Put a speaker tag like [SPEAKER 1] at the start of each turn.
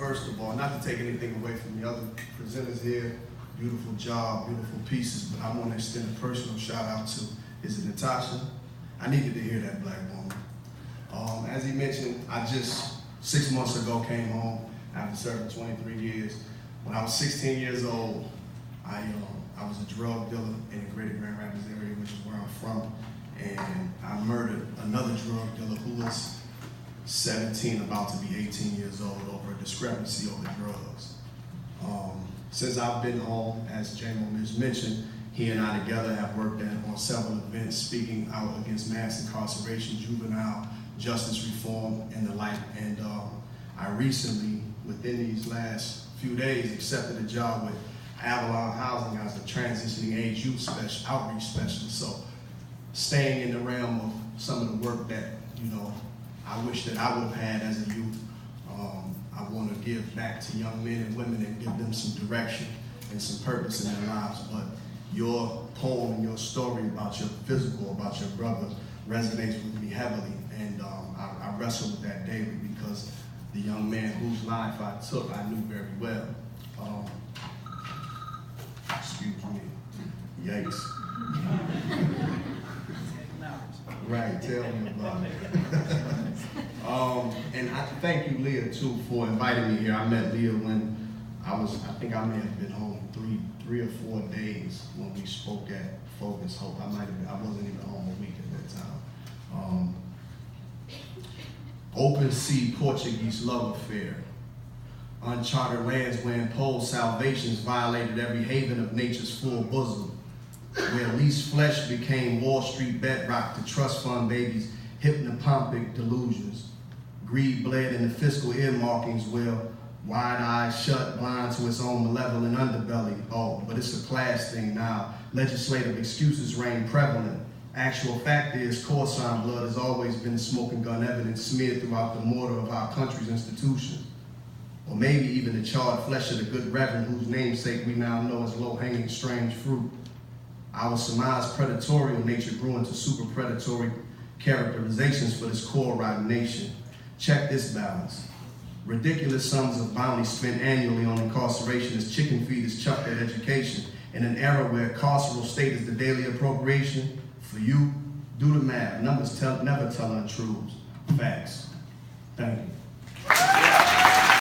[SPEAKER 1] First of all, not to take anything away from the other presenters here, beautiful job, beautiful pieces, but I want to extend a personal shout out to, is it Natasha? I needed to hear that, black woman. As he mentioned, I just 6 months ago came home after serving 23 years. When I was 16 years old, I was a drug dealer in the greater Grand Rapids area, which is where I'm from, and I murdered another drug dealer who was 17, about to be 18 years old, over a discrepancy over drugs. Since I've been home, as J-Mo mentioned, he and I together have worked on several events speaking out against mass incarceration, juvenile justice reform, and the like. And I recently, within these last few days, accepted a job with Avalon Housing as a transitioning age youth outreach specialist. So staying in the realm of some of the work that, I wish that I would have had as a youth. I want to give back to young men and women and give them some direction and some purpose in their lives. But your poem and your story about your physical, about your brother, resonates with me heavily. And I wrestle with that daily because the young man whose life I took, I knew very well. Excuse me. Yikes. Right, tell me about it. And I thank you, Leah, too, for inviting me here. I met Leah when I think I may have been home three or 4 days when we spoke at Focus Hope. I wasn't even home a week at that time. Open sea Portuguese love affair. Uncharted lands where imposed salvations violated every haven of nature's full bosom, where least flesh became Wall Street bedrock to trust fund babies' hypnopompic delusions. Greed bled in the fiscal earmarkings where wide eyes shut, blind to its own malevolent underbelly. Oh, but it's a class thing now. Legislative excuses reign prevalent. Actual fact is, coarse-sign blood has always been smoking gun evidence smeared throughout the mortar of our country's institutions. Or maybe even the charred flesh of the good reverend whose namesake we now know as low-hanging strange fruit. Our surmised predatorial nature grew into super predatory characterizations for this core rotten nation. Check this balance. Ridiculous sums of bounty spent annually on incarceration as chicken feed is chucked at education in an era where carceral state is the daily appropriation. For you, do the math. Numbers never tell untruths. Facts. Thank you.